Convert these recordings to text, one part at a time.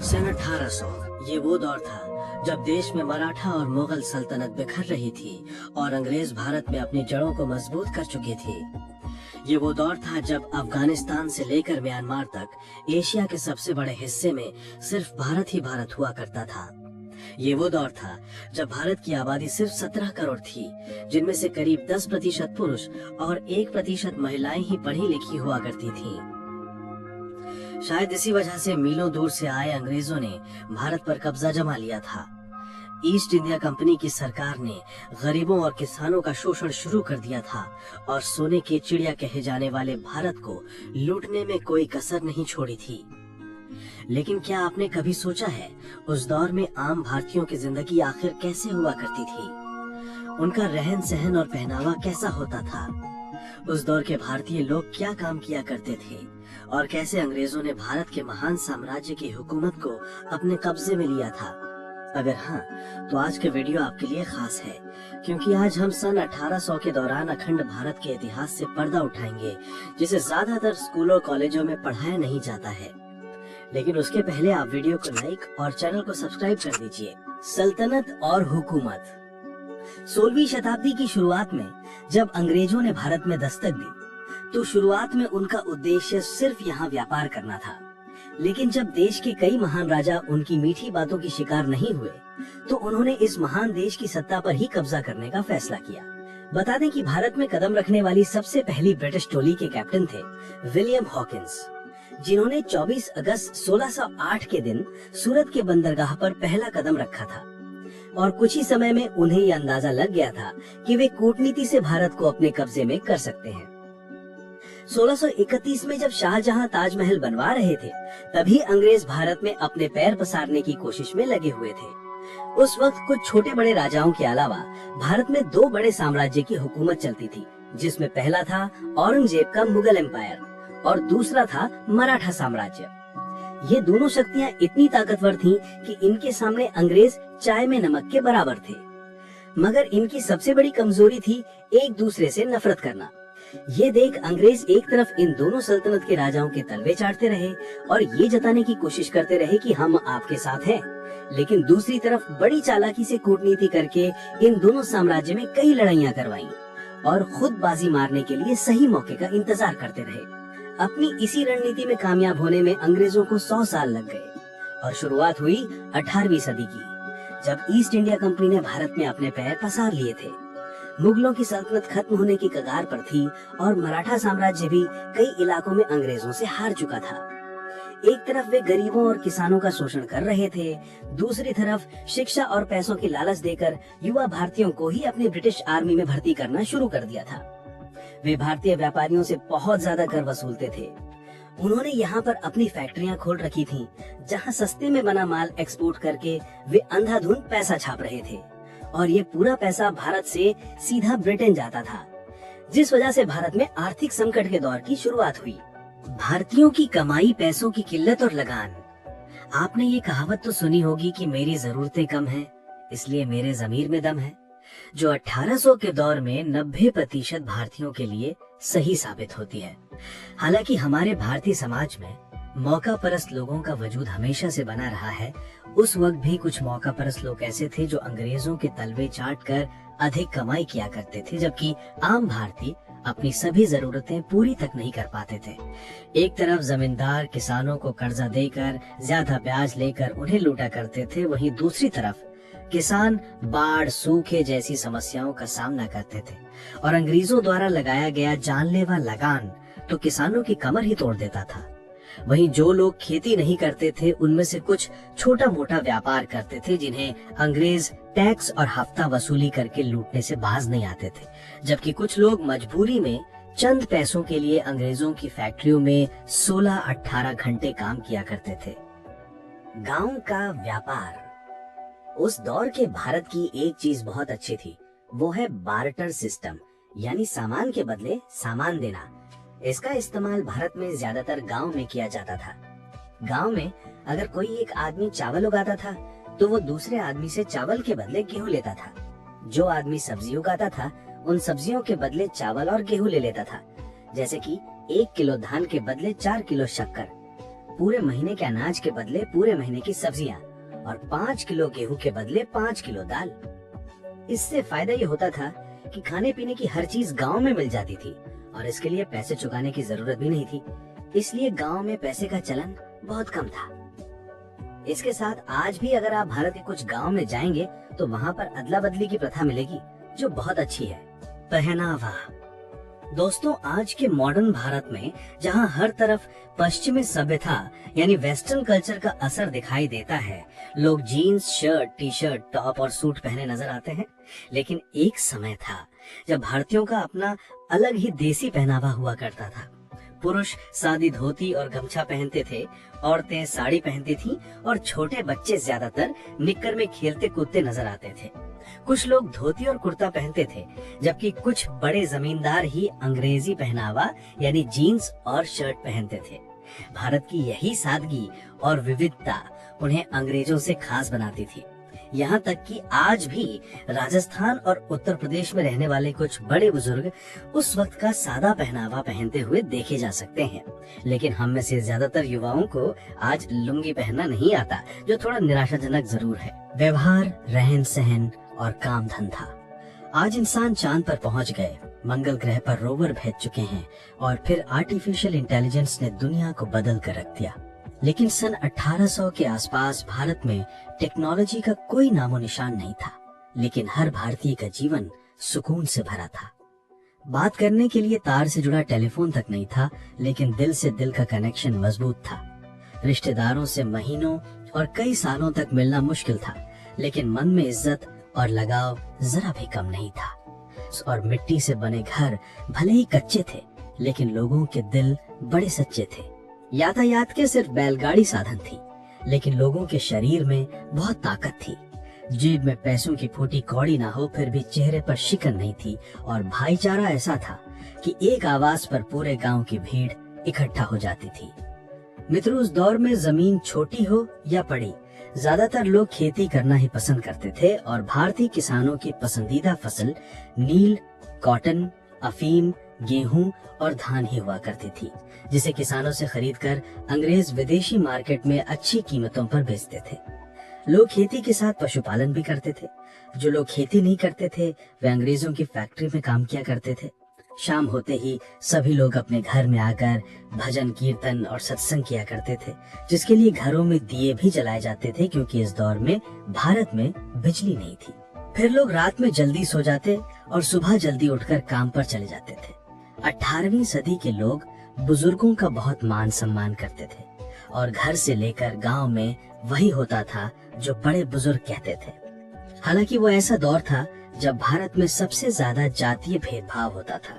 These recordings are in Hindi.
सन 1800 ये वो दौर था जब देश में मराठा और मुगल सल्तनत बिखर रही थी और अंग्रेज भारत में अपनी जड़ों को मजबूत कर चुके थे। ये वो दौर था जब अफगानिस्तान से लेकर म्यांमार तक एशिया के सबसे बड़े हिस्से में सिर्फ भारत ही भारत हुआ करता था। ये वो दौर था जब भारत की आबादी सिर्फ 17 करोड़ थी, जिनमें से करीब 10% पुरुष और 1% महिलाएं ही पढ़ी लिखी हुआ करती थीं। शायद इसी वजह से मीलों दूर से आए अंग्रेजों ने भारत पर कब्जा जमा लिया था। ईस्ट इंडिया कंपनी की सरकार ने गरीबों और किसानों का शोषण शुरू कर दिया था और सोने की चिड़िया कहे जाने वाले भारत को लूटने में कोई कसर नहीं छोड़ी थी। लेकिन क्या आपने कभी सोचा है उस दौर में आम भारतीयों की जिंदगी आखिर कैसे हुआ करती थी? उनका रहन सहन और पहनावा कैसा होता था? उस दौर के भारतीय लोग क्या काम किया करते थे और कैसे अंग्रेजों ने भारत के महान साम्राज्य की हुकूमत को अपने कब्जे में लिया था? अगर हाँ, तो आज का वीडियो आपके लिए खास है, क्योंकि आज हम सन 1800 के दौरान अखंड भारत के इतिहास से पर्दा उठाएंगे, जिसे ज्यादातर स्कूलों कॉलेजों में पढ़ाया नहीं जाता है। लेकिन उसके पहले आप वीडियो को लाइक और चैनल को सब्सक्राइब कर दीजिए। सल्तनत और हुकूमत। 16वीं शताब्दी की शुरुआत में जब अंग्रेजों ने भारत में दस्तक दी, तो शुरुआत में उनका उद्देश्य सिर्फ यहाँ व्यापार करना था। लेकिन जब देश के कई महान राजा उनकी मीठी बातों की शिकार नहीं हुए, तो उन्होंने इस महान देश की सत्ता पर ही कब्जा करने का फैसला किया। बता दें कि भारत में कदम रखने वाली सबसे पहली ब्रिटिश टोली के कैप्टन थे विलियम हॉकिंस, जिन्होंने 24 अगस्त 1608 के दिन सूरत के बंदरगाह पर पहला कदम रखा था। और कुछ ही समय में उन्हें यह अंदाजा लग गया था कि वे कूटनीति से भारत को अपने कब्जे में कर सकते हैं। 1631 में जब शाहजहां ताजमहल बनवा रहे थे, तभी अंग्रेज भारत में अपने पैर पसारने की कोशिश में लगे हुए थे। उस वक्त कुछ छोटे बड़े राजाओं के अलावा भारत में 2 बड़े साम्राज्य की हुकूमत चलती थी, जिसमें पहला था औरंगजेब का मुगल एम्पायर और दूसरा था मराठा साम्राज्य। ये दोनों शक्तियां इतनी ताकतवर थीं कि इनके सामने अंग्रेज चाय में नमक के बराबर थे। मगर इनकी सबसे बड़ी कमजोरी थी एक दूसरे से नफरत करना। ये देख अंग्रेज एक तरफ इन दोनों सल्तनत के राजाओं के तलवे चाटते रहे और ये जताने की कोशिश करते रहे कि हम आपके साथ हैं, लेकिन दूसरी तरफ बड़ी चालाकी से कूटनीति करके इन दोनों साम्राज्य में कई लड़ाइयां करवाई और खुद बाजी मारने के लिए सही मौके का इंतजार करते रहे। अपनी इसी रणनीति में कामयाब होने में अंग्रेजों को 100 साल लग गए और शुरुआत हुई 18वीं सदी की, जब ईस्ट इंडिया कंपनी ने भारत में अपने पैर पसार लिए थे। मुगलों की सल्तनत खत्म होने की कगार पर थी और मराठा साम्राज्य भी कई इलाकों में अंग्रेजों से हार चुका था। एक तरफ वे गरीबों और किसानों का शोषण कर रहे थे, दूसरी तरफ शिक्षा और पैसों की लालच देकर युवा भारतीयों को ही अपनी ब्रिटिश आर्मी में भर्ती करना शुरू कर दिया था। वे भारतीय व्यापारियों से बहुत ज्यादा कर वसूलते थे। उन्होंने यहाँ पर अपनी फैक्ट्रियां खोल रखी थीं, जहाँ सस्ते में बना माल एक्सपोर्ट करके वे अंधाधुंध पैसा छाप रहे थे और ये पूरा पैसा भारत से सीधा ब्रिटेन जाता था, जिस वजह से भारत में आर्थिक संकट के दौर की शुरुआत हुई। भारतीयों की कमाई, पैसों की किल्लत और लगान। आपने ये कहावत तो सुनी होगी कि मेरी जरूरतें कम हैं, इसलिए मेरे जमीर में दम है, जो 1800 के दौर में 90% भारतीयों के लिए सही साबित होती है। हालांकि हमारे भारतीय समाज में मौका परस्त लोगों का वजूद हमेशा से बना रहा है, उस वक्त भी कुछ मौका परस्त लोग ऐसे थे जो अंग्रेजों के तलवे चाट कर अधिक कमाई किया करते थे, जबकि आम भारतीय अपनी सभी जरूरतें पूरी तक नहीं कर पाते थे। एक तरफ जमींदार किसानों को कर्जा देकर ज्यादा ब्याज लेकर उन्हें लूटा करते थे, वहीं दूसरी तरफ किसान बाढ़, सूखे जैसी समस्याओं का सामना करते थे और अंग्रेजों द्वारा लगाया गया जानलेवा लगान तो किसानों की कमर ही तोड़ देता था। वहीं जो लोग खेती नहीं करते थे, उनमें से कुछ छोटा मोटा व्यापार करते थे, जिन्हें अंग्रेज टैक्स और हफ्ता वसूली करके लूटने से बाज नहीं आते थे, जबकि कुछ लोग मजबूरी में चंद पैसों के लिए अंग्रेजों की फैक्ट्रियों में 16-18 घंटे काम किया करते थे। गांव का व्यापार। उस दौर के भारत की एक चीज बहुत अच्छी थी, वो है बार्टर सिस्टम, यानी सामान के बदले सामान देना। इसका इस्तेमाल भारत में ज्यादातर गांव में किया जाता था। गांव में अगर कोई एक आदमी चावल उगाता था, तो वो दूसरे आदमी से चावल के बदले गेहूं लेता था। जो आदमी सब्जी उगाता था, उन सब्जियों के बदले चावल और गेहूं ले लेता था। जैसे कि 1 किलो धान के बदले 4 किलो शक्कर। पूरे महीने के अनाज के बदले पूरे महीने की सब्जियां और 5 किलो गेहूं के बदले 5 किलो दाल। इससे फायदा ये होता था कि खाने पीने की हर चीज गांव में मिल जाती थी और इसके लिए पैसे चुकाने की जरूरत भी नहीं थी। इसलिए गांव में पैसे का चलन बहुत कम था। इसके साथ आज भी अगर आप भारत के कुछ गांव में जाएंगे तो वहाँ पर अदला बदली की प्रथा मिलेगी जो बहुत अच्छी है। पहनावा। दोस्तों, आज के मॉडर्न भारत में जहाँ हर तरफ पश्चिमी सभ्यता यानी वेस्टर्न कल्चर का असर दिखाई देता है, लोग jeans, shirt, T shirt, top और सूट पहने नजर आते हैं। लेकिन एक समय था जब भारतीयों का अपना अलग ही देसी पहनावा हुआ करता था। पुरुष सादी धोती और गमछा पहनते थे, औरतें साड़ी पहनती थीं और छोटे बच्चे ज्यादातर निक्कर में खेलते कूदते नजर आते थे। कुछ लोग धोती और कुर्ता पहनते थे, जबकि कुछ बड़े जमींदार ही अंग्रेजी पहनावा यानी जीन्स और शर्ट पहनते थे। भारत की यही सादगी और विविधता उन्हें अंग्रेजों से खास बनाती थी। यहाँ तक कि आज भी राजस्थान और उत्तर प्रदेश में रहने वाले कुछ बड़े बुजुर्ग उस वक्त का सादा पहनावा पहनते हुए देखे जा सकते हैं। लेकिन हम में से ज्यादातर युवाओं को आज लुंगी पहनना नहीं आता, जो थोड़ा निराशाजनक जरूर है। व्यवहार, रहन सहन और काम धंधा। आज इंसान चांद पर पहुंच गए, मंगल ग्रह पर रोवर भेज चुके हैं और फिर आर्टिफिशियल इंटेलिजेंस ने दुनिया को बदल कर रख दिया। लेकिन सन 1800 के आसपास भारत में टेक्नोलॉजी का कोई नामो निशान नहीं था, लेकिन हर भारतीय का जीवन सुकून से भरा था। बात करने के लिए तार से जुड़ा टेलीफोन तक नहीं था, लेकिन दिल से दिल का कनेक्शन मजबूत था। रिश्तेदारों से महीनों और कई सालों तक मिलना मुश्किल था, लेकिन मन में इज्जत और लगाव जरा भी कम नहीं था। और मिट्टी से बने घर भले ही कच्चे थे, लेकिन लोगों के दिल बड़े सच्चे थे। यातायात के सिर्फ बैलगाड़ी साधन थी, लेकिन लोगों के शरीर में बहुत ताकत थी। जेब में पैसों की फूटी कौड़ी ना हो, फिर भी चेहरे पर शिकन नहीं थी और भाईचारा ऐसा था कि एक आवाज पर पूरे गांव की भीड़ इकट्ठा हो जाती थी। मित्रों, उस दौर में जमीन छोटी हो या बड़ी, ज्यादातर लोग खेती करना ही पसंद करते थे और भारतीय किसानों की पसंदीदा फसल नील, कॉटन, अफीम, गेहूं और धान ही हुआ करती थी, जिसे किसानों से खरीदकर अंग्रेज विदेशी मार्केट में अच्छी कीमतों पर बेचते थे। लोग खेती के साथ पशुपालन भी करते थे। जो लोग खेती नहीं करते थे वे अंग्रेजों की फैक्ट्री में काम किया करते थे। शाम होते ही सभी लोग अपने घर में आकर भजन, कीर्तन और सत्संग किया करते थे, जिसके लिए घरों में दिए भी जलाए जाते थे, क्योंकि इस दौर में भारत में बिजली नहीं थी। फिर लोग रात में जल्दी सो जाते और सुबह जल्दी उठकर काम पर चले जाते थे। 18वीं सदी के लोग बुजुर्गों का बहुत मान सम्मान करते थे और घर से लेकर गांव में वही होता था जो बड़े बुजुर्ग कहते थे। हालांकि वो ऐसा दौर था जब भारत में सबसे ज्यादा जातीय भेदभाव होता था।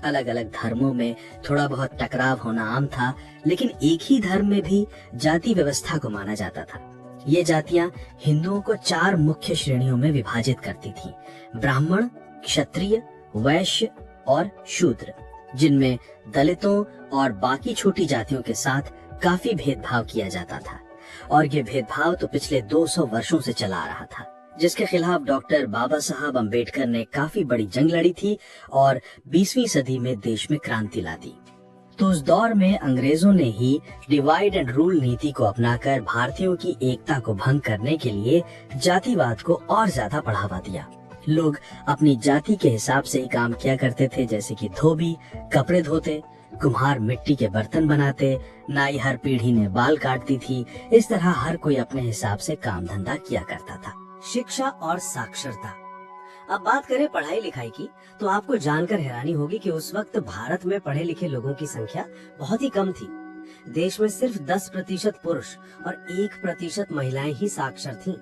अलग अलग धर्मों में थोड़ा बहुत टकराव होना आम था, लेकिन एक ही धर्म में भी जाति व्यवस्था को माना जाता था। ये जातियां हिंदुओं को 4 मुख्य श्रेणियों में विभाजित करती थी: ब्राह्मण, क्षत्रिय, वैश्य और शूद्र, जिनमें दलितों और बाकी छोटी जातियों के साथ काफी भेदभाव किया जाता था। और ये भेदभाव तो पिछले 200 वर्षों से चला आ रहा था, जिसके खिलाफ डॉक्टर बाबा साहब अम्बेडकर ने काफी बड़ी जंग लड़ी थी और 20वीं सदी में देश में क्रांति ला दी। तो उस दौर में अंग्रेजों ने ही डिवाइड एंड रूल नीति को अपनाकर भारतीयों की एकता को भंग करने के लिए जातिवाद को और ज्यादा बढ़ावा दिया। लोग अपनी जाति के हिसाब से ही काम किया करते थे, जैसे कि धोबी कपड़े धोते, कुम्हार मिट्टी के बर्तन बनाते, नाई हर पीढ़ी ने बाल काटती थी। इस तरह हर कोई अपने हिसाब से काम धंधा किया करता था। शिक्षा और साक्षरता। अब बात करें पढ़ाई लिखाई की, तो आपको जानकर हैरानी होगी कि उस वक्त भारत में पढ़े लिखे लोगों की संख्या बहुत ही कम थी। देश में सिर्फ 10% पुरुष और 1% महिलाएं ही साक्षर थीं।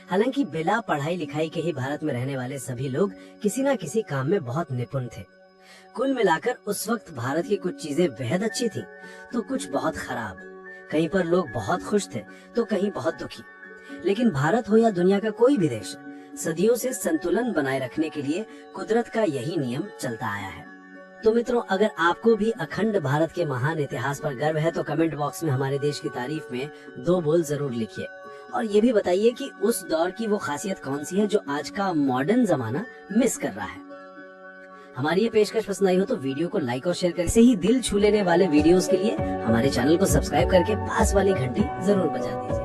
हालांकि बिना पढ़ाई लिखाई के ही भारत में रहने वाले सभी लोग किसी न किसी काम में बहुत निपुण थे। कुल मिलाकर उस वक्त भारत की कुछ चीजें बेहद अच्छी थी, तो कुछ बहुत खराब। कहीं पर लोग बहुत खुश थे तो कहीं बहुत दुखी। लेकिन भारत हो या दुनिया का कोई भी देश, सदियों से संतुलन बनाए रखने के लिए कुदरत का यही नियम चलता आया है। तो मित्रों, अगर आपको भी अखंड भारत के महान इतिहास पर गर्व है तो कमेंट बॉक्स में हमारे देश की तारीफ में 2 बोल जरूर लिखिए और ये भी बताइए कि उस दौर की वो खासियत कौन सी है जो आज का मॉडर्न जमाना मिस कर रहा है। हमारी ये पेशकश पसंद आई हो तो वीडियो को लाइक और शेयर करें। ऐसे ही दिल छू लेने वाले वीडियोस के लिए हमारे चैनल को सब्सक्राइब करके पास वाली घंटी जरूर बजा दीजिए।